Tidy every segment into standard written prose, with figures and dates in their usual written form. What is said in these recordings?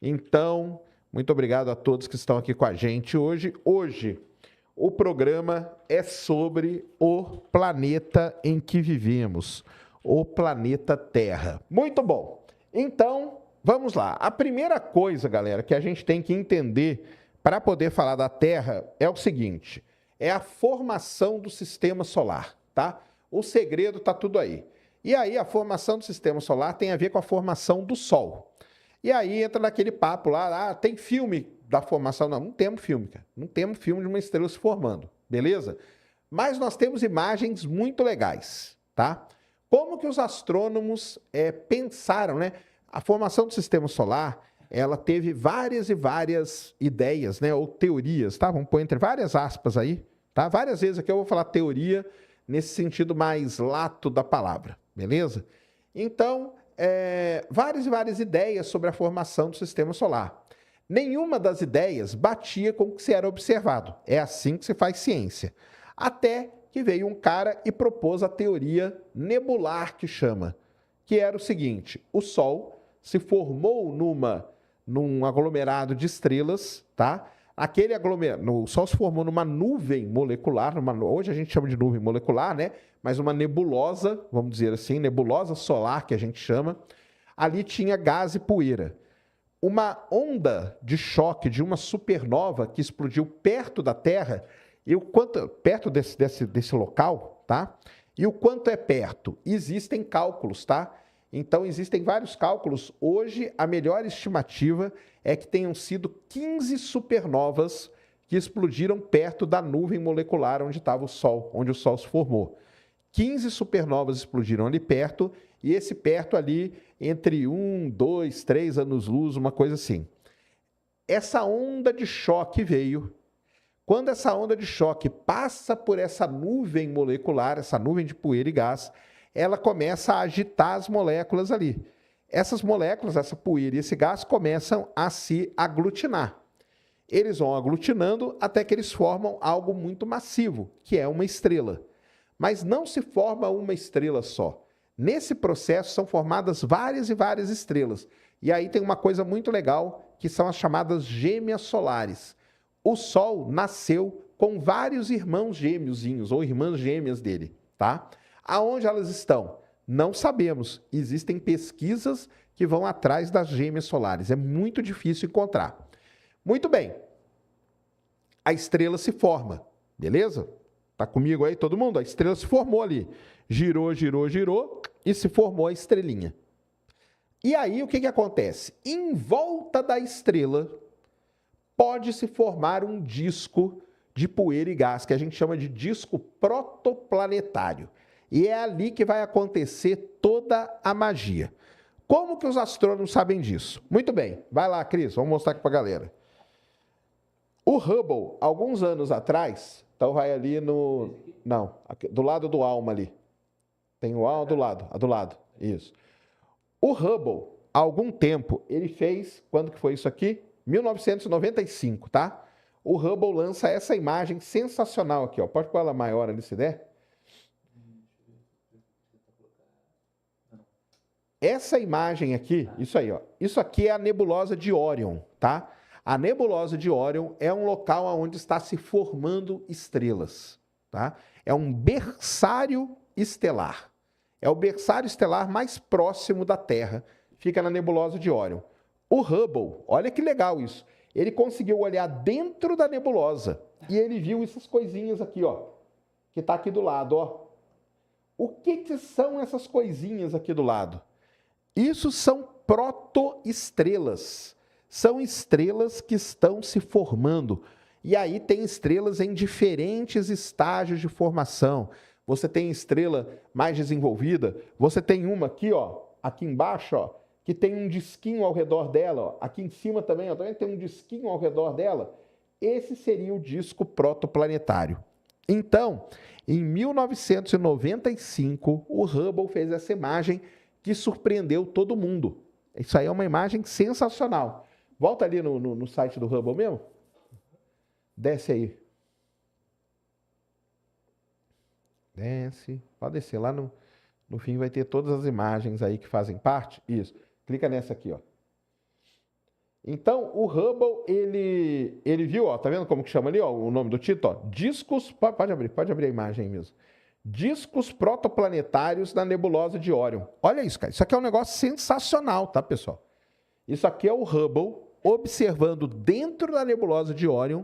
Então, muito obrigado a todos que estão aqui com a gente hoje. Hoje, o programa é sobre o planeta em que vivemos, o planeta Terra. Muito bom. Então, vamos lá. A primeira coisa, galera, que a gente tem que entender para poder falar da Terra é o seguinte: é a formação do sistema solar, tá? O segredo está tudo aí. E aí, a formação do sistema solar tem a ver com a formação do Sol. E aí entra naquele papo lá, tem filme da formação. Não, não temos filme, cara. Não temos filme de uma estrela se formando, beleza? Mas nós temos imagens muito legais, tá? Como que os astrônomos pensaram, né? A formação do sistema solar, ela teve várias e várias ideias, né? Ou teorias, tá? Vamos pôr entre várias aspas aí, tá? Várias vezes aqui eu vou falar teoria nesse sentido mais lato da palavra, beleza? Então, várias e várias ideias sobre a formação do sistema solar. Nenhuma das ideias batia com o que se era observado. É assim que se faz ciência. Até que veio um cara e propôs a teoria nebular, que chama, que era o seguinte: o Sol se formou num aglomerado de estrelas, tá? Aquele aglomerado, o Sol se formou numa nuvem molecular, hoje a gente chama de nuvem molecular, né? Mas uma nebulosa, vamos dizer assim, nebulosa solar, que a gente chama. Ali tinha gás e poeira. Uma onda de choque de uma supernova que explodiu perto da Terra, perto desse local, tá? E o quanto é perto? Existem cálculos, tá? Então, existem vários cálculos. Hoje, a melhor estimativa é que tenham sido 15 supernovas que explodiram perto da nuvem molecular onde estava o Sol, onde o Sol se formou. 15 supernovas explodiram ali perto, e esse perto ali entre 1, 2, 3 anos-luz, uma coisa assim. Essa onda de choque veio. Quando essa onda de choque passa por essa nuvem molecular, essa nuvem de poeira e gás, ela começa a agitar as moléculas ali. Essas moléculas, essa poeira e esse gás começam a se aglutinar. Eles vão aglutinando até que eles formam algo muito massivo, que é uma estrela. Mas não se forma uma estrela só. Nesse processo são formadas várias e várias estrelas. E aí tem uma coisa muito legal, que são as chamadas gêmeas solares. O Sol nasceu com vários irmãos gêmeozinhos, ou irmãs gêmeas dele, tá? Aonde elas estão? Não sabemos. Existem pesquisas que vão atrás das gêmeas solares. É muito difícil encontrar. Muito bem. A estrela se forma, beleza? Tá comigo aí todo mundo? A estrela se formou ali. Girou, girou, girou e se formou a estrelinha. E aí o que acontece? Em volta da estrela pode se formar um disco de poeira e gás, que a gente chama de disco protoplanetário. E é ali que vai acontecer toda a magia. Como que os astrônomos sabem disso? Muito bem, vai lá, Cris, vamos mostrar aqui para a galera. O Hubble, alguns anos atrás, então vai ali no... Não, do lado do ALMA ali. Tem o ALMA do lado, isso. O Hubble, há algum tempo, ele fez, quando que foi isso aqui? 1995, tá? O Hubble lança essa imagem sensacional aqui, ó. Pode pôr ela maior ali, se der. Essa imagem aqui, isso aí, ó. Isso aqui é a nebulosa de Órion, tá? A nebulosa de Órion é um local onde está se formando estrelas, tá? É um berçário estelar. É o berçário estelar mais próximo da Terra. Fica na nebulosa de Órion. O Hubble, olha que legal isso. Ele conseguiu olhar dentro da nebulosa e ele viu essas coisinhas aqui, ó, que está aqui do lado, ó. O que são essas coisinhas aqui do lado? Isso são protoestrelas. São estrelas que estão se formando. E aí tem estrelas em diferentes estágios de formação. Você tem estrela mais desenvolvida. Você tem uma aqui, ó, aqui embaixo, ó, que tem um disquinho ao redor dela, ó. Aqui em cima também, ó, também tem um disquinho ao redor dela. Esse seria o disco protoplanetário. Então, em 1995, o Hubble fez essa imagem que surpreendeu todo mundo. Isso aí é uma imagem sensacional. Volta ali no site do Hubble mesmo. Desce aí. Desce. Pode descer. Lá no fim vai ter todas as imagens aí que fazem parte. Isso. Clica nessa aqui, ó. Então, o Hubble, ele viu, ó, tá vendo como que chama ali, ó, o nome do título, ó, discos, pode abrir a imagem aí mesmo. Discos protoplanetários da nebulosa de Órion. Olha isso, cara, isso aqui é um negócio sensacional, tá, pessoal? Isso aqui é o Hubble observando dentro da nebulosa de Órion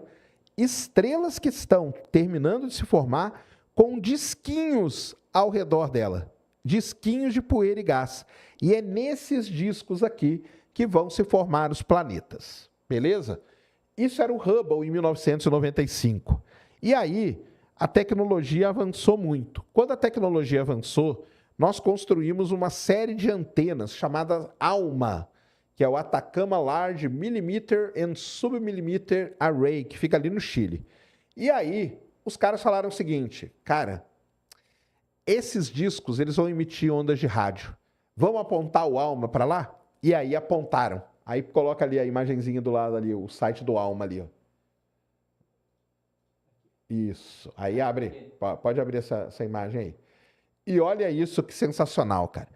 estrelas que estão terminando de se formar com disquinhos ao redor dela, disquinhos de poeira e gás. E é nesses discos aqui que vão se formar os planetas, beleza? Isso era o Hubble em 1995. E aí, a tecnologia avançou muito. Quando a tecnologia avançou, nós construímos uma série de antenas chamadas ALMA, que é o Atacama Large Millimeter and Submillimeter Array, que fica ali no Chile. E aí, os caras falaram o seguinte, cara, esses discos, eles vão emitir ondas de rádio. Vamos apontar o ALMA para lá? E aí apontaram. Aí coloca ali a imagenzinha do lado ali, o site do ALMA ali, ó. Isso. Aí abre, pode abrir essa imagem aí. E olha isso, que sensacional, cara.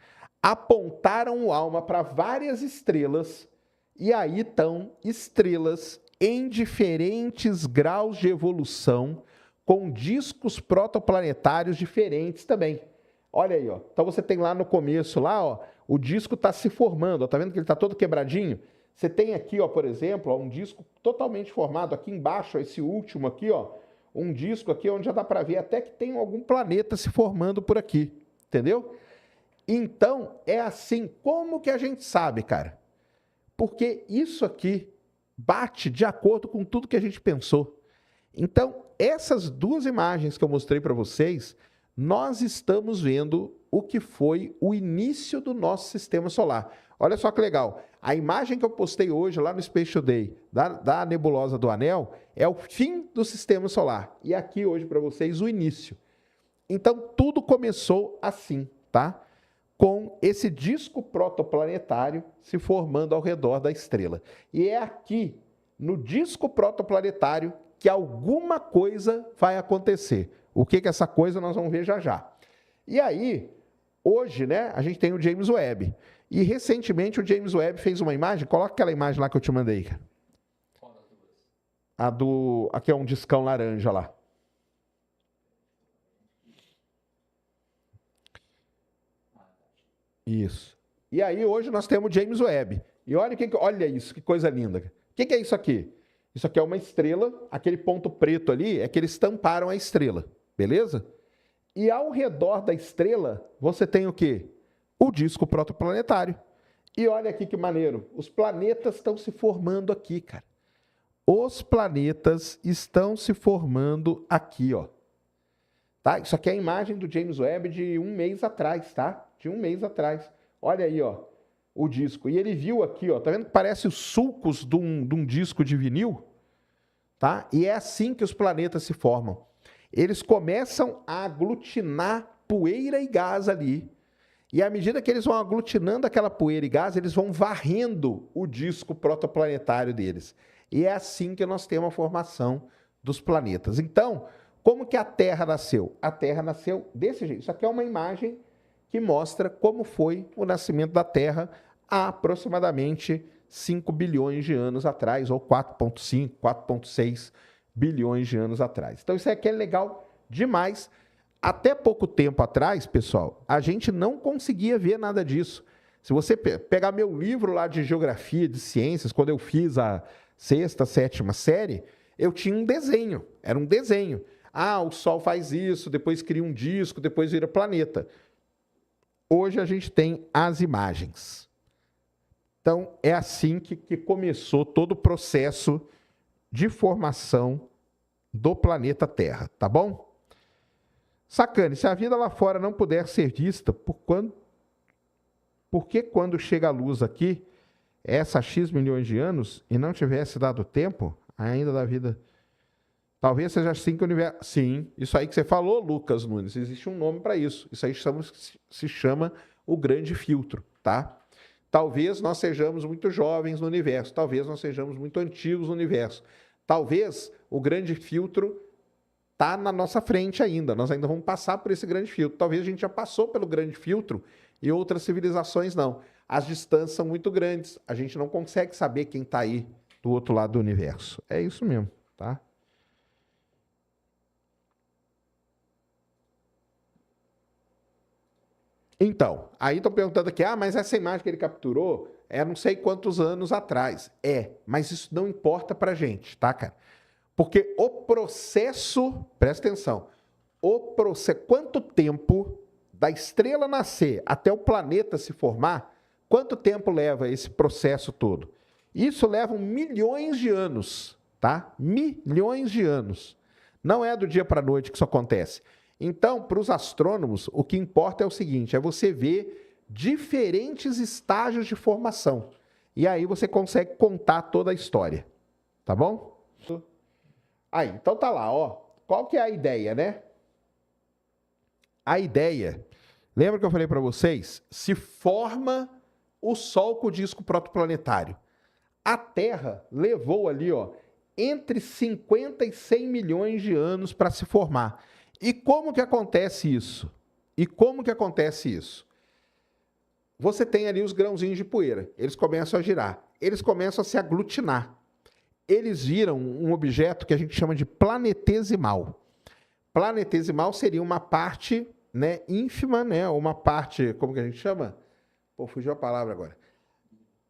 Apontaram o ALMA para várias estrelas, e aí estão estrelas em diferentes graus de evolução, com discos protoplanetários diferentes também. Olha aí, ó. Então você tem lá no começo, lá, ó, o disco está se formando, ó, tá vendo que ele está todo quebradinho? Você tem aqui, ó, por exemplo, ó, um disco totalmente formado, aqui embaixo, ó, esse último aqui, ó, um disco aqui onde já dá para ver até que tem algum planeta se formando por aqui, entendeu? Então, é assim, como que a gente sabe, cara? Porque isso aqui bate de acordo com tudo que a gente pensou. Então, essas duas imagens que eu mostrei para vocês, nós estamos vendo o que foi o início do nosso sistema solar. Olha só que legal. A imagem que eu postei hoje lá no Space Today, da nebulosa do Anel, é o fim do sistema solar. E aqui hoje para vocês o início. Então, tudo começou assim, tá? Com esse disco protoplanetário se formando ao redor da estrela. E é aqui, no disco protoplanetário, que alguma coisa vai acontecer. O que é essa coisa nós vamos ver já já. E aí, hoje, né, a gente tem o James Webb. E recentemente o James Webb fez uma imagem, coloca aquela imagem lá que eu te mandei. Qual das duas? Aqui é um discão laranja lá. Isso. E aí hoje nós temos o James Webb. E olha isso, que coisa linda. O que é isso aqui? Isso aqui é uma estrela, aquele ponto preto ali é que eles tamparam a estrela, beleza? E ao redor da estrela, você tem o quê? O disco protoplanetário. E olha aqui que maneiro, os planetas estão se formando aqui, cara. Os planetas estão se formando aqui, ó. Tá? Isso aqui é a imagem do James Webb de um mês atrás, tá? De um mês atrás. Olha aí, ó, o disco. E ele viu aqui, ó, tá vendo que parece os sulcos de um disco de vinil? Tá? E é assim que os planetas se formam. Eles começam a aglutinar poeira e gás ali. E à medida que eles vão aglutinando aquela poeira e gás, eles vão varrendo o disco protoplanetário deles. E é assim que nós temos a formação dos planetas. Então, como que a Terra nasceu? A Terra nasceu desse jeito. Isso aqui é uma imagem que mostra como foi o nascimento da Terra há aproximadamente 5 bilhões de anos atrás, ou 4,5, 4,6 bilhões de anos atrás. Então, isso aqui é legal demais. Até pouco tempo atrás, pessoal, a gente não conseguia ver nada disso. Se você pegar meu livro lá de geografia, de ciências, quando eu fiz a 6ª, 7ª série, eu tinha um desenho, era um desenho. Ah, o Sol faz isso, depois cria um disco, depois vira planeta. Hoje a gente tem as imagens. Então, é assim que começou todo o processo de formação do planeta Terra, tá bom? Sacane, se a vida lá fora não puder ser vista, por que quando chega a luz aqui, essa X milhões de anos, e não tivesse dado tempo ainda da vida... Talvez seja assim que o universo... Sim, isso aí que você falou, Lucas Nunes, existe um nome para isso. Isso aí se chama o grande filtro, tá? Talvez nós sejamos muito jovens no universo, talvez nós sejamos muito antigos no universo. Talvez o grande filtro está na nossa frente ainda, nós ainda vamos passar por esse grande filtro. Talvez a gente já passou pelo grande filtro e outras civilizações não. as distâncias são muito grandes. A gente não consegue saber quem está aí do outro lado do universo. É isso mesmo, tá? Então, aí estão perguntando aqui, mas essa imagem que ele capturou é não sei quantos anos atrás. Mas isso não importa pra gente, tá, cara? Porque o processo, presta atenção, quanto tempo da estrela nascer até o planeta se formar, quanto tempo leva esse processo todo? Isso leva milhões de anos, tá? Milhões de anos. Não é do dia para a noite que isso acontece. Então, para os astrônomos, o que importa é o seguinte, é você ver diferentes estágios de formação. E aí você consegue contar toda a história, tá bom? Aí, então tá lá, ó. Qual que é a ideia, né? A ideia, lembra que eu falei para vocês? Se forma o Sol com o disco protoplanetário. A Terra levou ali, ó, entre 50 e 100 milhões de anos para se formar. E como que acontece isso? Você tem ali os grãozinhos de poeira. Eles começam a girar. Eles começam a se aglutinar. Eles viram um objeto que a gente chama de planetesimal. Planetesimal seria uma parte, né, ínfima, né, uma parte, como que a gente chama? Pô, fugiu a palavra agora.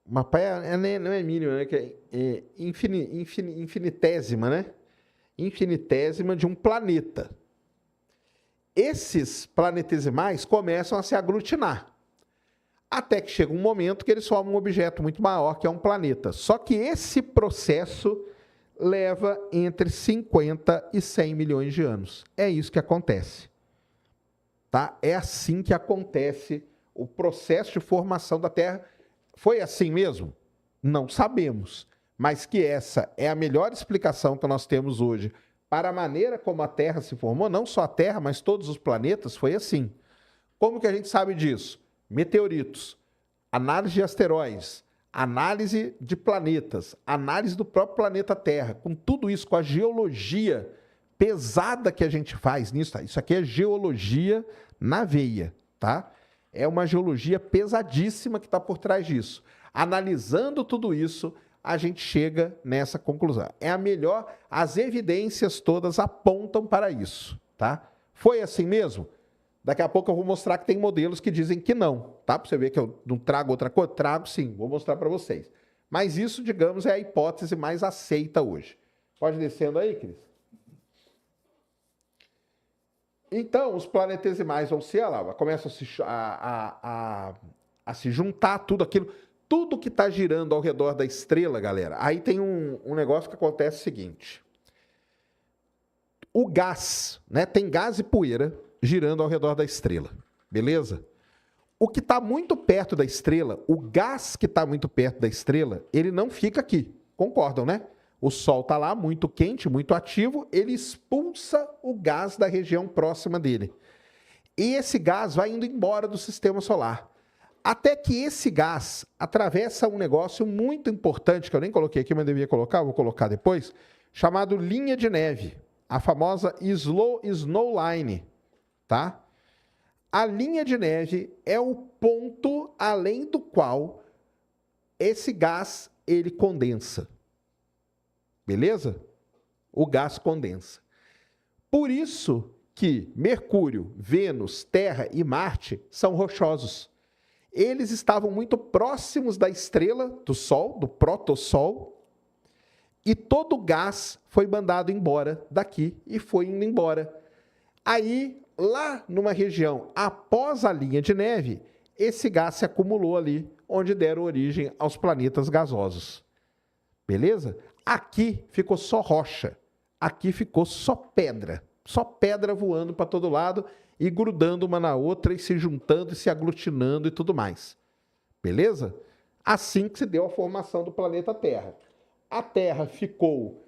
Uma parte, não é mínima, né, que é infinitésima, né? Infinitésima de um planeta. Esses planetesimais começam a se aglutinar. Até que chega um momento que eles formam um objeto muito maior, que é um planeta. Só que esse processo leva entre 50 e 100 milhões de anos. É isso que acontece. Tá? É assim que acontece o processo de formação da Terra. Foi assim mesmo? Não sabemos. Mas que essa é a melhor explicação que nós temos hoje para a maneira como a Terra se formou, não só a Terra, mas todos os planetas, foi assim. Como que a gente sabe disso? Meteoritos, análise de asteroides, análise de planetas, análise do próprio planeta Terra, com tudo isso, com a geologia pesada que a gente faz nisso, tá? Isso aqui é geologia na veia, tá? É uma geologia pesadíssima que está por trás disso. Analisando tudo isso, a gente chega nessa conclusão. É a melhor, as evidências todas apontam para isso, tá? Foi assim mesmo? Daqui a pouco eu vou mostrar que tem modelos que dizem que não, tá? Para você ver que eu não trago outra coisa, trago sim, vou mostrar para vocês. Mas isso, digamos, é a hipótese mais aceita hoje. Pode ir descendo aí, Cris? Então, os planetesimais vão se, começam a se juntar, tudo aquilo, tudo que está girando ao redor da estrela, galera. Aí tem um negócio que acontece o seguinte. O gás, né? Tem gás e poeira girando ao redor da estrela, beleza? O que está muito perto da estrela, o gás que está muito perto da estrela, ele não fica aqui, concordam, né? O Sol está lá, muito quente, muito ativo, ele expulsa o gás da região próxima dele. E esse gás vai indo embora do sistema solar. Até que esse gás atravessa um negócio muito importante, que eu nem coloquei aqui, mas devia colocar, vou colocar depois, chamado linha de neve, a famosa Snow Line, tá? A linha de neve é o ponto além do qual esse gás ele condensa. Beleza? O gás condensa. Por isso que Mercúrio, Vênus, Terra e Marte são rochosos. Eles estavam muito próximos da estrela, do Sol, do protossol, e todo o gás foi mandado embora daqui e foi indo embora. Aí, lá numa região após a linha de neve, esse gás se acumulou ali, onde deram origem aos planetas gasosos. Beleza? Aqui ficou só rocha, aqui ficou só pedra voando para todo lado e grudando uma na outra e se juntando e se aglutinando e tudo mais. Beleza? Assim que se deu a formação do planeta Terra. A Terra ficou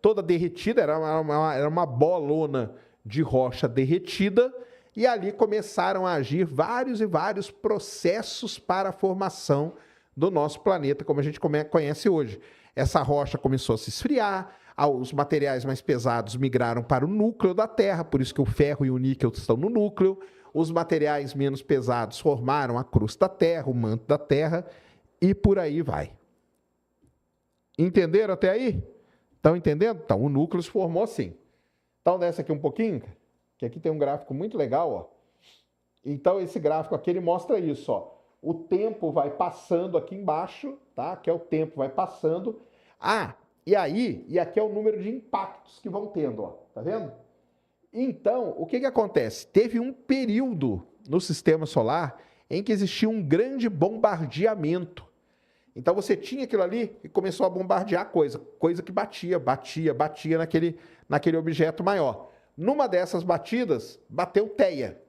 toda derretida, era uma bolona de rocha derretida, e ali começaram a agir vários e vários processos para a formação do nosso planeta, como a gente conhece hoje. Essa rocha começou a se esfriar, os materiais mais pesados migraram para o núcleo da Terra, por isso que o ferro e o níquel estão no núcleo, os materiais menos pesados formaram a crosta da Terra, o manto da Terra, e por aí vai. Entenderam até aí? Estão entendendo? Então, o núcleo se formou assim. Então, desce aqui um pouquinho, que aqui tem um gráfico muito legal, ó. Então, esse gráfico aqui, ele mostra isso, ó. O tempo vai passando aqui embaixo, tá? Que é o tempo vai passando. E aqui é o número de impactos que vão tendo, ó. Tá vendo? Então, o que acontece? Teve um período no sistema solar em que existia um grande bombardeamento. Então, você tinha aquilo ali e começou a bombardear coisa que batia naquele objeto maior. Numa dessas batidas, bateu Theia,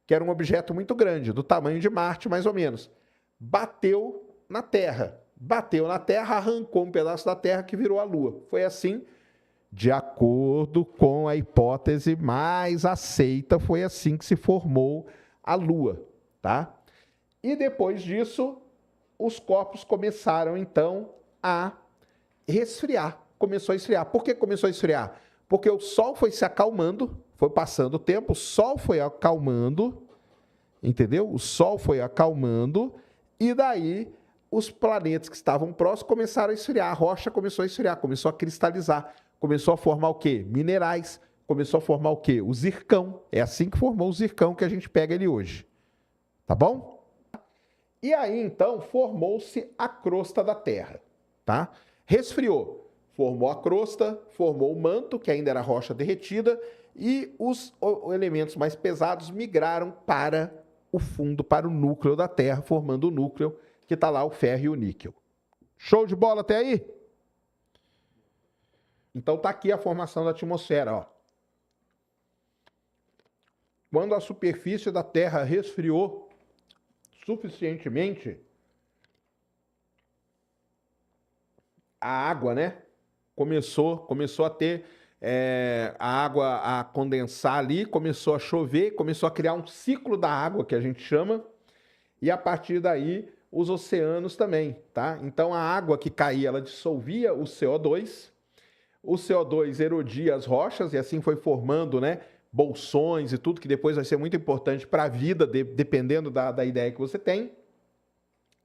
que era um objeto muito grande, do tamanho de Marte, mais ou menos. Bateu na Terra, arrancou um pedaço da Terra que virou a Lua. Foi assim, de acordo com a hipótese mais aceita, foi assim que se formou a Lua, tá? E depois disso, os corpos começaram, então, a resfriar. Começou a esfriar. Por que começou a esfriar? Porque o Sol foi se acalmando, foi passando o tempo, o Sol foi acalmando, entendeu? O Sol foi acalmando, e daí os planetas que estavam próximos começaram a esfriar, a rocha começou a esfriar, começou a cristalizar, começou a formar o quê? Minerais, começou a formar o quê? O zircão. É assim que formou o zircão que a gente pega ele hoje. Tá bom? E aí, então, formou-se a crosta da Terra, tá? Resfriou, formou a crosta, formou o manto, que ainda era rocha derretida, e os elementos mais pesados migraram para o fundo, para o núcleo da Terra, formando o núcleo, que está lá o ferro e o níquel. Show de bola até aí? Então, tá aqui a formação da atmosfera, ó. Quando a superfície da Terra resfriou suficientemente, a água, né, começou a ter a água a condensar ali, começou a chover, começou a criar um ciclo da água, que a gente chama, e a partir daí os oceanos também, tá? Então a água que caía, ela dissolvia o CO2 erodia as rochas, e assim foi formando, né, bolsões e tudo, que depois vai ser muito importante para a vida, dependendo da ideia que você tem.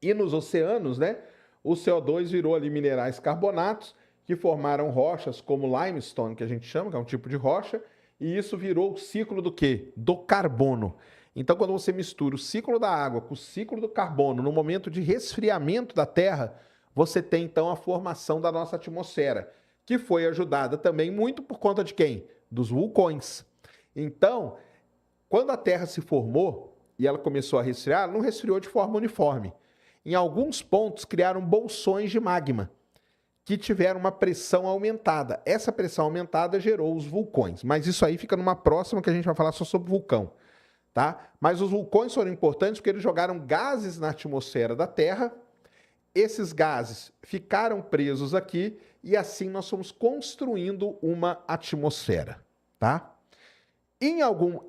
E nos oceanos, né, o CO2 virou ali minerais carbonatos, que formaram rochas como limestone, que a gente chama, que é um tipo de rocha, e isso virou o ciclo do quê? Do carbono. Então, quando você mistura o ciclo da água com o ciclo do carbono, no momento de resfriamento da Terra, você tem, então, a formação da nossa atmosfera, que foi ajudada também muito por conta de quem? Dos vulcões. Então, quando a Terra se formou e ela começou a resfriar, ela não resfriou de forma uniforme. Em alguns pontos, criaram bolsões de magma, que tiveram uma pressão aumentada. Essa pressão aumentada gerou os vulcões. Mas isso aí fica numa próxima que a gente vai falar só sobre vulcão, tá? Mas os vulcões foram importantes porque eles jogaram gases na atmosfera da Terra. Esses gases ficaram presos aqui e assim nós fomos construindo uma atmosfera, tá?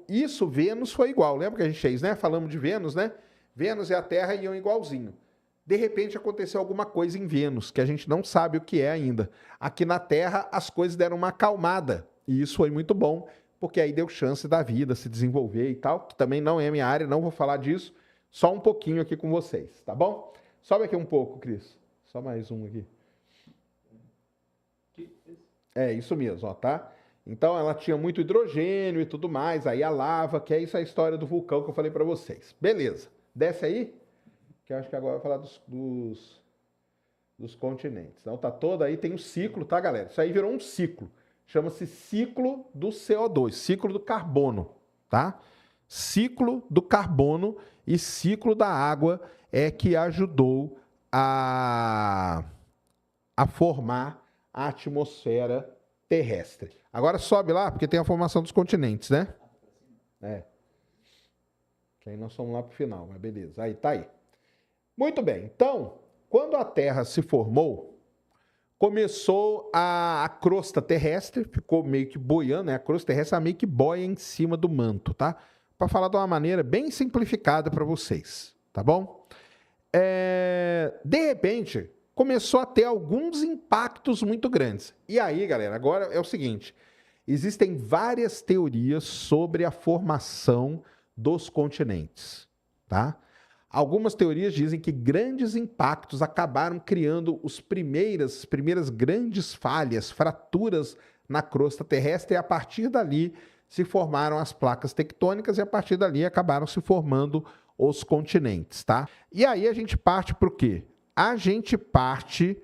Isso, Vênus foi igual. Lembra que a gente fez, né? Falamos de Vênus, né? Vênus e a Terra iam igualzinho. De repente aconteceu alguma coisa em Vênus, que a gente não sabe o que é ainda. Aqui na Terra, as coisas deram uma acalmada. E isso foi muito bom, porque aí deu chance da vida se desenvolver e tal, que também não é minha área, não vou falar disso. Só um pouquinho aqui com vocês, tá bom? Sobe aqui um pouco, Cris. Só mais um aqui. É, isso mesmo, ó, tá? Então, ela tinha muito hidrogênio e tudo mais, aí a lava, que é isso a história do vulcão que eu falei para vocês. Beleza. Desce aí, que eu acho que agora vai falar dos continentes. Então, tá todo aí, tem um ciclo, tá, galera? Isso aí virou um ciclo. Chama-se ciclo do CO2, ciclo do carbono, tá? Ciclo do carbono e ciclo da água é que ajudou a formar a atmosfera terrestre. Agora sobe lá, porque tem a formação dos continentes, né? É. Que aí nós vamos lá para o final, mas beleza. Aí, tá aí. Muito bem. Então, quando a Terra se formou, começou a crosta terrestre, ficou meio que boiando, né? A crosta terrestre meio que boia em cima do manto, tá? Para falar de uma maneira bem simplificada para vocês, tá bom? De repente, começou a ter alguns impactos muito grandes. E aí, galera, agora é o seguinte, existem várias teorias sobre a formação dos continentes, tá? Algumas teorias dizem que grandes impactos acabaram criando as primeiras grandes falhas, fraturas na crosta terrestre, e a partir dali se formaram as placas tectônicas e a partir dali acabaram se formando os continentes, tá? E aí a gente parte para o quê? A gente parte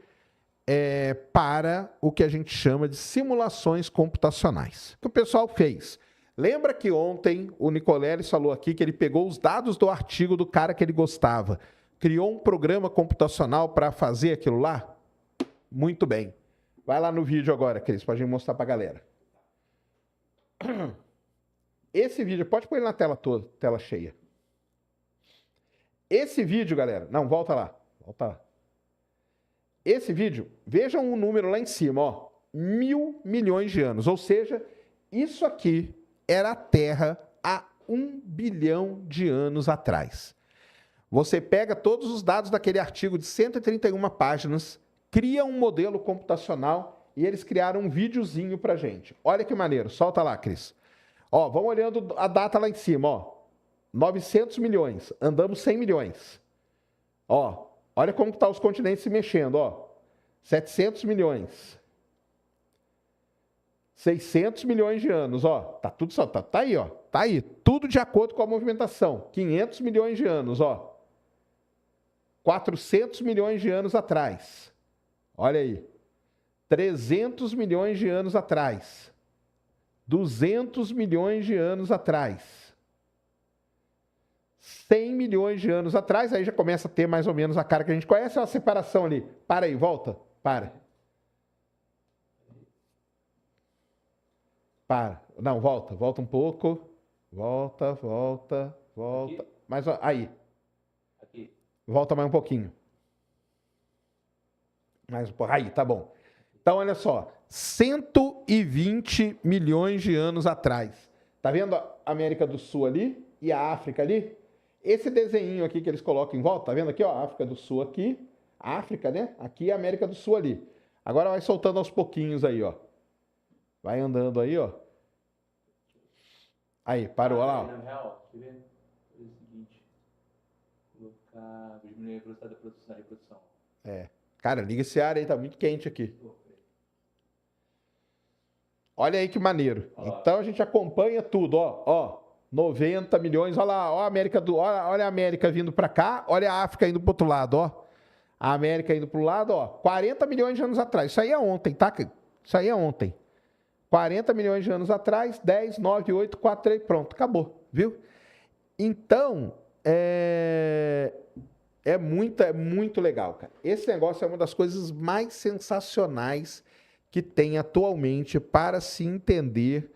para o que a gente chama de simulações computacionais. O que o pessoal fez? Lembra que ontem o Nicoleles falou aqui que ele pegou os dados do artigo do cara que ele gostava, criou um programa computacional para fazer aquilo lá? Muito bem. Vai lá no vídeo agora, Cris, para a gente mostrar para a galera. Esse vídeo, pode pôr ele na tela toda, tela cheia. Esse vídeo, galera, não, volta lá. Esse vídeo, vejam o número lá em cima, ó, 1.000 milhões de anos, ou seja, isso aqui era a Terra há 1 bilhão de anos atrás. Você pega todos os dados daquele artigo de 131 páginas, cria um modelo computacional e eles criaram um videozinho pra gente. Olha que maneiro, solta lá, Cris. Ó, vamos olhando a data lá em cima, ó. 900 milhões, andamos 100 milhões. Ó, olha como tá os continentes se mexendo, ó. 700 milhões. 600 milhões de anos, ó. Tá tudo só, tá aí, ó. Tá aí, tudo de acordo com a movimentação. 500 milhões de anos, ó. 400 milhões de anos atrás. Olha aí. 300 milhões de anos atrás. 200 milhões de anos atrás. 100 milhões de anos atrás, aí já começa a ter mais ou menos a cara que a gente conhece, é uma separação ali. Para aí, volta. Para. Não, volta um pouco. Volta. Aqui? Mas ó, aí. Aqui. Volta mais um pouquinho. Mais um pouco. Aí, tá bom. Então, olha só. 120 milhões de anos atrás. Tá vendo a América do Sul ali e a África ali? Esse desenho aqui que eles colocam em volta, tá vendo aqui, ó, África do Sul aqui, África, né? Aqui e a América do Sul ali. Agora vai soltando aos pouquinhos aí, ó. Vai andando aí, ó. Aí, parou, olha lá, ó. Na real, deixa eu ver. É o seguinte. Diminuir a velocidade da reprodução. Cara, liga esse ar aí, tá muito quente aqui. Olha aí que maneiro. Então a gente acompanha tudo, ó. 90 milhões, olha lá, ó olha a América vindo para cá, olha a África indo pro outro lado, ó. A América indo pro lado, ó. 40 milhões de anos atrás. Isso aí é ontem, tá? Isso aí é ontem. 40 milhões de anos atrás, 10, 9, 8, 4, 3, pronto, acabou, viu? Então, é muito legal, cara. Esse negócio é uma das coisas mais sensacionais que tem atualmente para se entender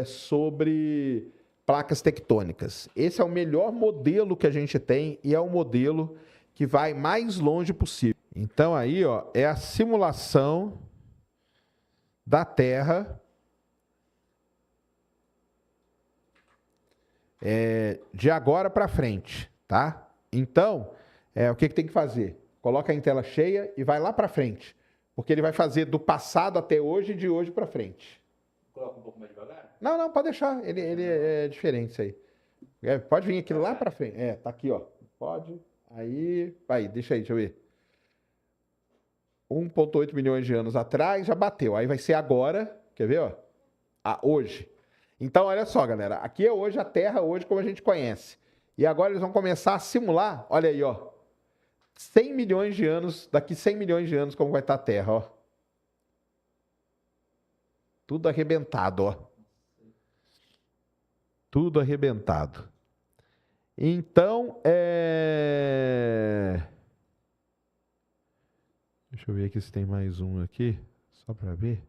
sobre placas tectônicas. Esse é o melhor modelo que a gente tem e é o modelo que vai mais longe possível. Então aí, ó, é a simulação da Terra de agora para frente, tá? Então, o que tem que fazer? Coloca em tela cheia e vai lá para frente, porque ele vai fazer do passado até hoje e de hoje para frente. Coloca um pouco mais devagar? Não, pode deixar. Ele é diferente isso aí. Pode vir aqui lá para frente. Tá aqui, ó. Pode. Aí, vai, deixa aí, deixa eu ver. 1,8 milhões de anos atrás já bateu. Aí vai ser agora, quer ver, ó? Hoje. Então, olha só, galera. Aqui é hoje a Terra, hoje como a gente conhece. E agora eles vão começar a simular, olha aí, ó. 100 milhões de anos, daqui 100 milhões de anos, como vai estar a Terra, ó. Tudo arrebentado, ó. Tudo arrebentado. Então, deixa eu ver aqui se tem mais um aqui, só para ver.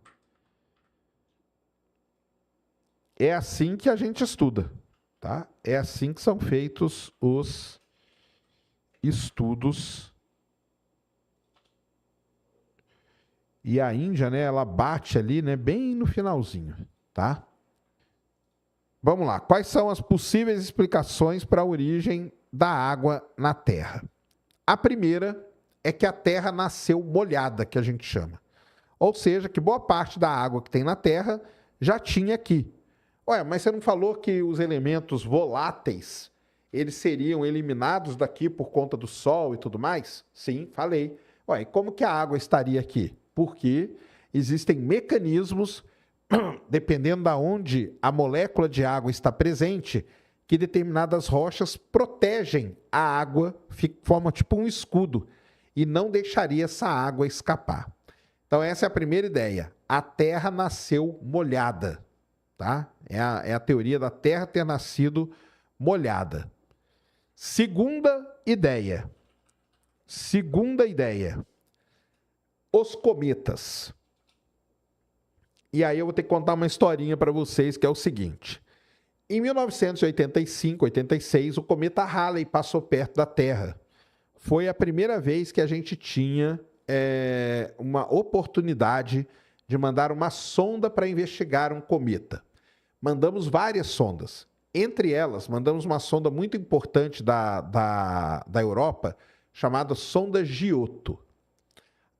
É assim que a gente estuda, tá? É assim que são feitos os estudos. E a Índia, né, ela bate ali, né, bem no finalzinho, tá? Vamos lá. Quais são as possíveis explicações para a origem da água na Terra? A primeira é que a Terra nasceu molhada, que a gente chama. Ou seja, que boa parte da água que tem na Terra já tinha aqui. Ué, mas você não falou que os elementos voláteis, eles seriam eliminados daqui por conta do Sol e tudo mais? Sim, falei. Ué, e como que a água estaria aqui? Porque existem mecanismos, dependendo da onde a molécula de água está presente, que determinadas rochas protegem a água, forma tipo um escudo, e não deixaria essa água escapar. Então essa é a primeira ideia. A Terra nasceu molhada, tá? É a teoria da Terra ter nascido molhada. Segunda ideia. Os cometas. E aí eu vou ter que contar uma historinha para vocês, que é o seguinte. Em 1985, 86, o cometa Halley passou perto da Terra. Foi a primeira vez que a gente tinha uma oportunidade de mandar uma sonda para investigar um cometa. Mandamos várias sondas. Entre elas, mandamos uma sonda muito importante da Europa, chamada sonda Giotto.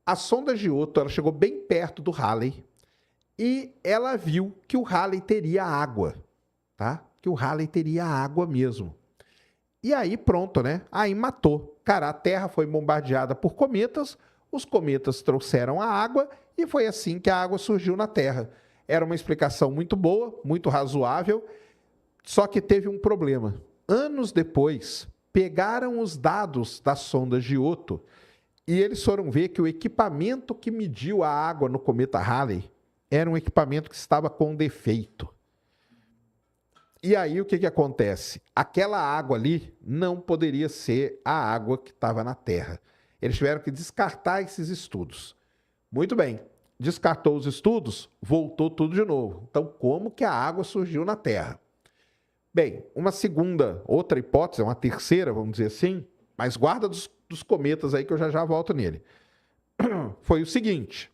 A sonda Giotto, ela chegou bem perto do Halley e ela viu que o Halley teria água, tá? Que o Halley teria água mesmo. E aí pronto, né? Aí matou. Cara, a Terra foi bombardeada por cometas, os cometas trouxeram a água e foi assim que a água surgiu na Terra. Era uma explicação muito boa, muito razoável, só que teve um problema. Anos depois, pegaram os dados da sonda Giotto e eles foram ver que o equipamento que mediu a água no cometa Halley era um equipamento que estava com defeito. E aí o que acontece? Aquela água ali não poderia ser a água que estava na Terra. Eles tiveram que descartar esses estudos. Muito bem, descartou os estudos, voltou tudo de novo. Então, como que a água surgiu na Terra? Bem, outra hipótese, uma terceira, vamos dizer assim, mas guarda dos cometas aí que eu já volto nele. Foi o seguinte,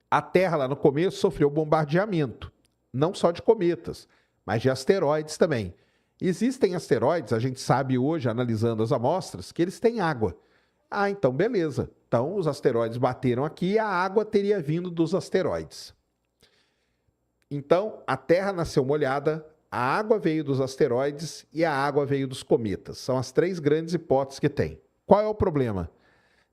a Terra lá no começo sofreu bombardeamento, não só de cometas, mas de asteroides também. Existem asteroides, a gente sabe hoje, analisando as amostras, que eles têm água. Ah, então beleza. Então os asteroides bateram aqui e a água teria vindo dos asteroides. Então a Terra nasceu molhada, a água veio dos asteroides e a água veio dos cometas. São as três grandes hipóteses que tem. Qual é o problema?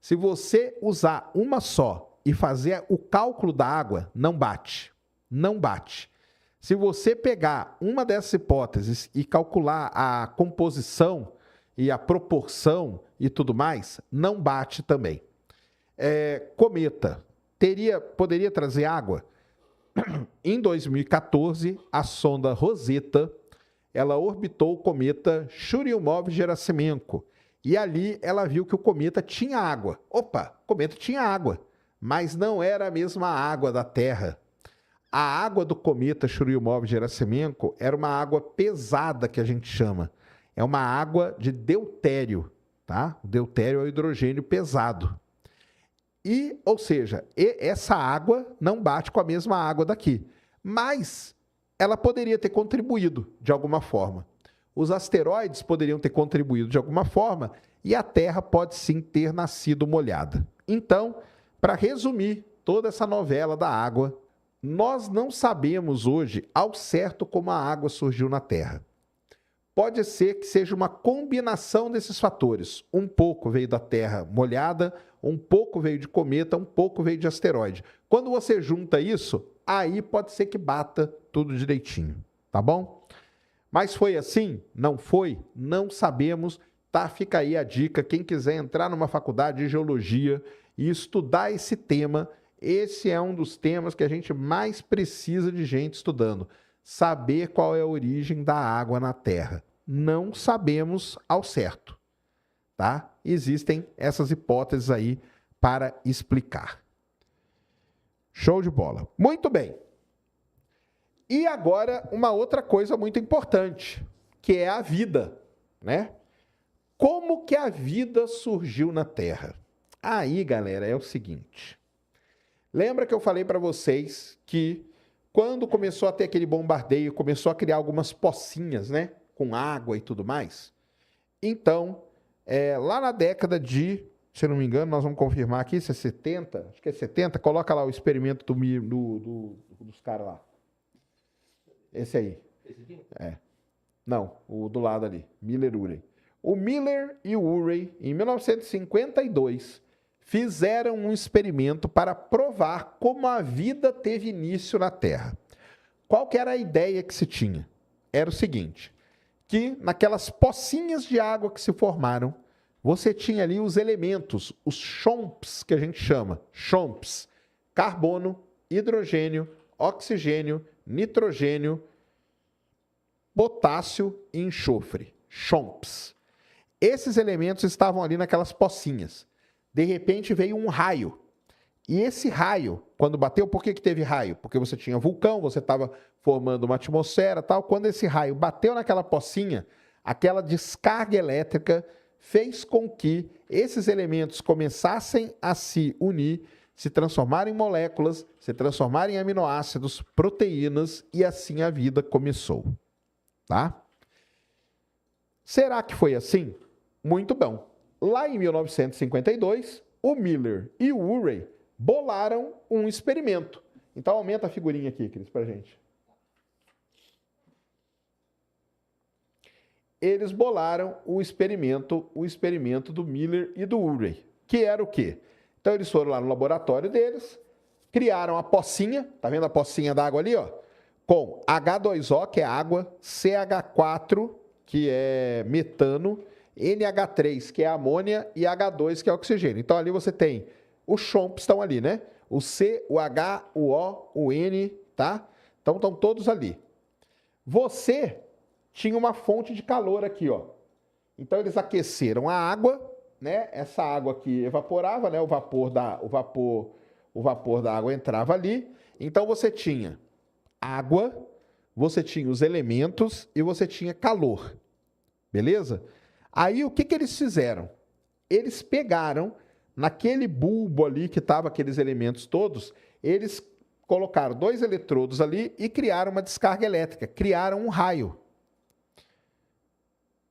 Se você usar uma só e fazer o cálculo da água, não bate. Não bate. Se você pegar uma dessas hipóteses e calcular a composição e a proporção e tudo mais, não bate também. Cometa poderia trazer água? Em 2014, a sonda Rosetta, ela orbitou o cometa Churyumov-Gerasimenko e ali ela viu que o cometa tinha água. Opa, o cometa tinha água, mas não era a mesma água da Terra. A água do cometa Churyumov-Gerasimenko era uma água pesada, que a gente chama. É uma água de deutério, tá? O deutério é o hidrogênio pesado. Ou seja, essa água não bate com a mesma água daqui. Mas ela poderia ter contribuído de alguma forma. Os asteroides poderiam ter contribuído de alguma forma e a Terra pode sim ter nascido molhada. Então, para resumir toda essa novela da água, nós não sabemos hoje ao certo como a água surgiu na Terra. Pode ser que seja uma combinação desses fatores. Um pouco veio da Terra molhada, um pouco veio de cometa, um pouco veio de asteroide. Quando você junta isso, aí pode ser que bata tudo direitinho, tá bom? Mas foi assim? Não foi? Não sabemos. Tá? Fica aí a dica. Quem quiser entrar numa faculdade de geologia e estudar esse tema, esse é um dos temas que a gente mais precisa de gente estudando. Saber qual é a origem da água na Terra. Não sabemos ao certo, tá? Existem essas hipóteses aí para explicar. Show de bola. Muito bem. E agora uma outra coisa muito importante, que é a vida, né? Como que a vida surgiu na Terra? Aí, galera, é o seguinte. Lembra que eu falei para vocês que quando começou a ter aquele bombardeio, começou a criar algumas pocinhas, né? Com água e tudo mais. Então, lá na década de, se eu não me engano, nós vamos confirmar aqui, se é 70, acho que é 70, coloca lá o experimento dos caras lá. Esse aí. Esse aqui? É. Não, o do lado ali. Miller-Urey. O Miller e o Urey, em 1952, fizeram um experimento para provar como a vida teve início na Terra. Qual que era a ideia que se tinha? Era o seguinte, que naquelas pocinhas de água que se formaram, você tinha ali os elementos, os chomps, que a gente chama, chomps, carbono, hidrogênio, oxigênio, nitrogênio, potássio e enxofre, chomps. Esses elementos estavam ali naquelas pocinhas. De repente veio um raio. E esse raio, quando bateu, por que teve raio? Porque você tinha vulcão, você estava formando uma atmosfera, tal. Quando esse raio bateu naquela pocinha, aquela descarga elétrica fez com que esses elementos começassem a se unir, se transformarem em moléculas, se transformarem em aminoácidos, proteínas, e assim a vida começou. Tá? Será que foi assim? Muito bom. Lá em 1952, o Miller e o Urey bolaram um experimento. Então aumenta a figurinha aqui, Cris, pra gente. Eles bolaram o experimento do Miller e do Urey, que era o quê? Então eles foram lá no laboratório deles, criaram a pocinha, tá vendo a pocinha d'água ali, ó? Com H2O, que é água, CH4, que é metano, NH3, que é amônia, e H2, que é oxigênio. Então ali você tem, os chomps estão ali, né? O C, o H, o O, o N, tá? Então estão todos ali. Você tinha uma fonte de calor aqui, ó. Então eles aqueceram a água, né? Essa água aqui evaporava, né? O vapor da água entrava ali. Então você tinha água, você tinha os elementos e você tinha calor. Beleza? Aí o que eles fizeram? Eles pegaram naquele bulbo ali que estavam aqueles elementos todos, eles colocaram 2 eletrodos ali e criaram uma descarga elétrica, criaram um raio.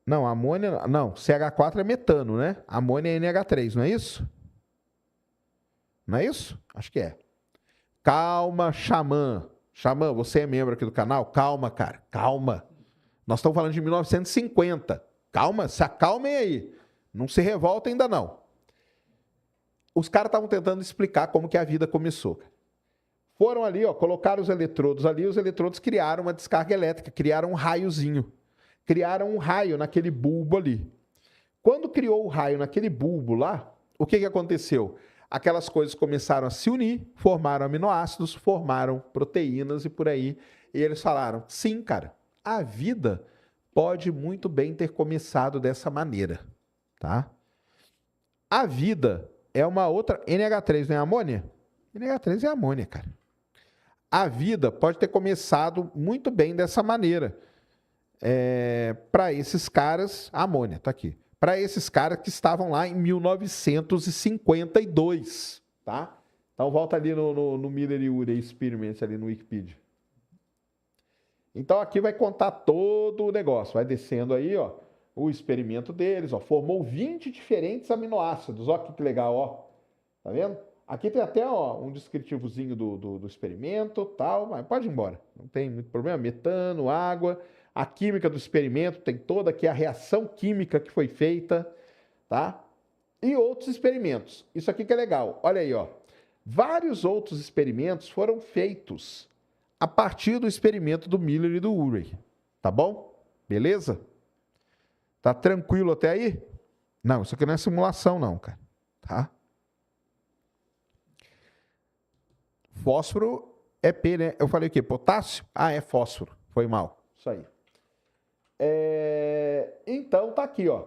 Não, amônia, não, CH4 é metano, né? Amônia é NH3, não é isso? Não é isso? Acho que é. Calma, Xamã. Xamã, você é membro aqui do canal? Calma, cara, calma. Nós estamos falando de 1950. Calma, se acalmem aí. Não se revolta ainda não. Os caras estavam tentando explicar como que a vida começou. Foram ali, ó, colocaram os eletrodos ali, os eletrodos criaram uma descarga elétrica, criaram um raiozinho. Criaram um raio naquele bulbo ali. Quando criou o raio naquele bulbo lá, o que aconteceu? Aquelas coisas começaram a se unir, formaram aminoácidos, formaram proteínas e por aí. E eles falaram, sim, cara, a vida pode muito bem ter começado dessa maneira, tá? A vida é uma outra... NH3 não é amônia? NH3 é amônia, cara. A vida pode ter começado muito bem dessa maneira. Para esses caras... A amônia, tá aqui. Para esses caras que estavam lá em 1952, tá? Então volta ali no Miller e Urey Experiments, ali no Wikipedia. Então aqui vai contar todo o negócio. Vai descendo aí, ó, o experimento deles, ó. Formou 20 diferentes aminoácidos. Ó, que legal, ó. Tá vendo? Aqui tem até, ó, um descritivozinho do experimento, tal, mas pode ir embora. Não tem muito problema. Metano, água. A química do experimento tem toda aqui a reação química que foi feita, tá? E outros experimentos. Isso aqui que é legal. Olha aí, ó. Vários outros experimentos foram feitos a partir do experimento do Miller e do Urey. Tá bom? Beleza? Tá tranquilo até aí? Não, isso aqui não é simulação não, cara. Tá? Fósforo é P, né? Eu falei o quê? Potássio? Ah, é fósforo. Foi mal. Isso aí. Então, tá aqui, ó.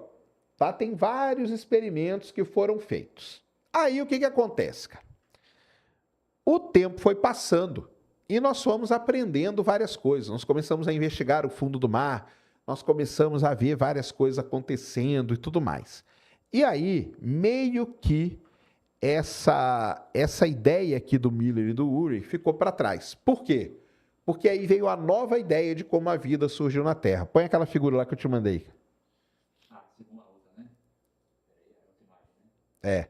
Tá? Tem vários experimentos que foram feitos. Aí, o que acontece, cara? O tempo foi passando e nós fomos aprendendo várias coisas. Nós começamos a investigar o fundo do mar, nós começamos a ver várias coisas acontecendo e tudo mais. E aí, meio que essa ideia aqui do Miller e do Urey ficou para trás. Por quê? Porque aí veio a nova ideia de como a vida surgiu na Terra. Põe aquela figura lá que eu te mandei. Ah, segunda outra, né? Peraí, é outra imagem, né?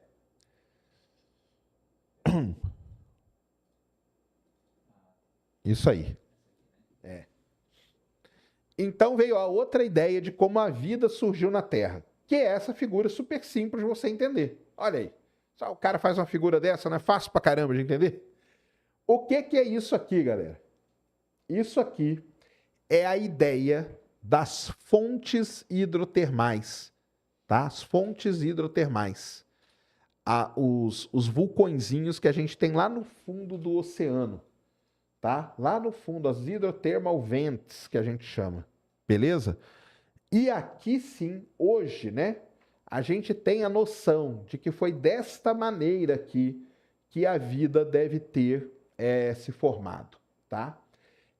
Isso aí. Então veio a outra ideia de como a vida surgiu na Terra, que é essa figura super simples de você entender. Olha aí, só o cara faz uma figura dessa, não é fácil pra caramba de entender? O que é isso aqui, galera? Isso aqui é a ideia das fontes hidrotermais, tá? As fontes hidrotermais. Os vulcõezinhos que a gente tem lá no fundo do oceano, tá? Lá no fundo, as hydrothermal vents, que a gente chama, beleza? E aqui sim, hoje, né, a gente tem a noção de que foi desta maneira aqui que a vida deve ter se formado, tá?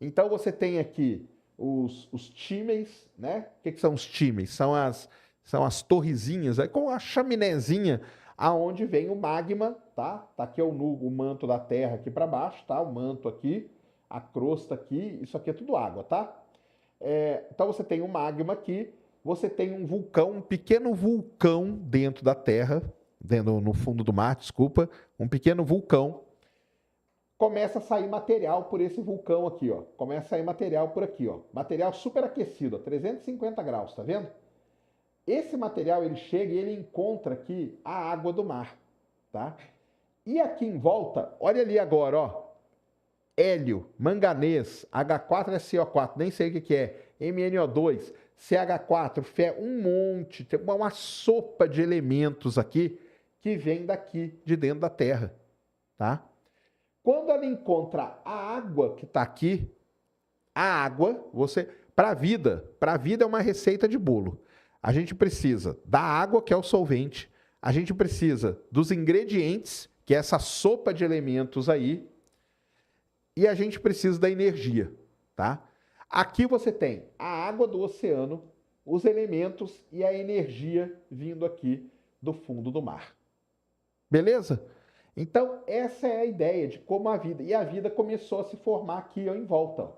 Então você tem aqui os tímeis, né? O que são os tímeis? São as torrezinhas, com a chaminézinha aonde vem o magma, tá? Tá aqui o manto da Terra aqui para baixo, tá? O manto aqui, a crosta aqui, isso aqui é tudo água, tá? Então você tem o magma aqui, você tem um vulcão, um pequeno vulcão dentro da Terra, no fundo do mar, desculpa, um pequeno vulcão. Começa a sair material por esse vulcão aqui, ó. Começa a sair material por aqui, ó. Material superaquecido, a 350 graus, tá vendo? Esse material, ele chega e ele encontra aqui a água do mar, tá? E aqui em volta, olha ali agora, ó. Hélio, manganês, H4SO4, nem sei o que é, MnO2, CH4, Fe, um monte, tem uma sopa de elementos aqui que vem daqui, de dentro da Terra, tá? Quando ela encontra a água que está aqui, a água, para a vida é uma receita de bolo. A gente precisa da água, que é o solvente, a gente precisa dos ingredientes, que é essa sopa de elementos aí, e a gente precisa da energia, tá? Aqui você tem a água do oceano, os elementos e a energia vindo aqui do fundo do mar. Beleza? Então, essa é a ideia de como a vida... E a vida começou a se formar aqui, ó, em volta, ó.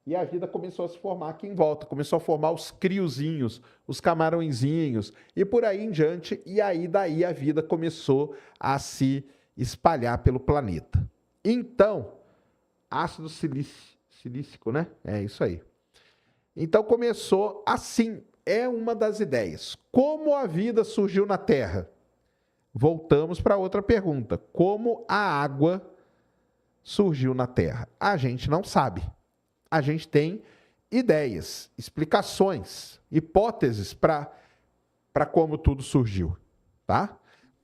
E a vida começou a se formar aqui em volta, começou a formar os criozinhos, os camarõezinhos, e por aí em diante, e aí daí a vida começou a se espalhar pelo planeta. Então, ácido silícico, né? É isso aí. Então começou assim, é uma das ideias. Como a vida surgiu na Terra? Voltamos para outra pergunta. Como a água surgiu na Terra? A gente não sabe. A gente tem ideias, explicações, hipóteses para como tudo surgiu, tá?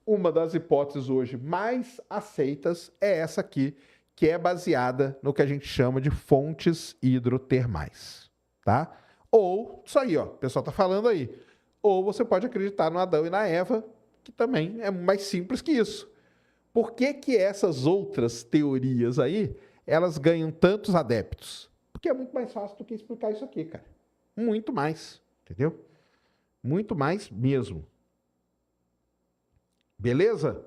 Uma das hipóteses hoje mais aceitas é essa aqui, que é baseada no que a gente chama de fontes hidrotermais, tá? Ou, isso aí, ó, o pessoal tá falando aí. Ou você pode acreditar no Adão e na Eva, que também é mais simples que isso. Por que essas outras teorias aí, elas ganham tantos adeptos? Porque é muito mais fácil do que explicar isso aqui, cara. Muito mais, entendeu? Muito mais mesmo. Beleza?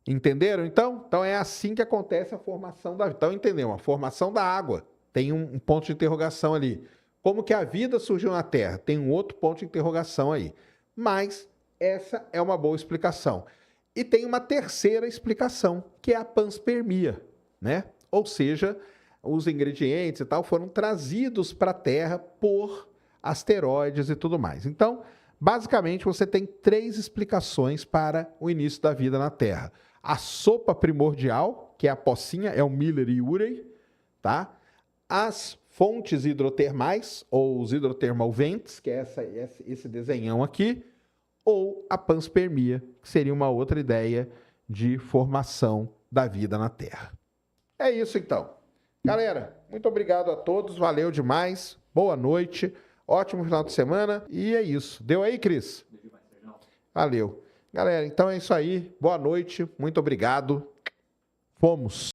Entenderam, então? Então é assim que acontece a formação da vida. Então, entendeu? A formação da água. Tem um ponto de interrogação ali. Como que a vida surgiu na Terra? Tem um outro ponto de interrogação aí. Mas essa é uma boa explicação. E tem uma terceira explicação, que é a panspermia, né? Ou seja, os ingredientes e tal foram trazidos para a Terra por asteroides e tudo mais. Então, basicamente, você tem 3 explicações para o início da vida na Terra. A sopa primordial, que é a pocinha, é o Miller e Urey, tá? As fontes hidrotermais, ou os hydrothermal vents, que é esse desenhão aqui, ou a panspermia, que seria uma outra ideia de formação da vida na Terra. É isso, então. Galera, muito obrigado a todos, valeu demais, boa noite, ótimo final de semana, e é isso. Deu aí, Cris? Valeu. Galera, então é isso aí, boa noite, muito obrigado, fomos.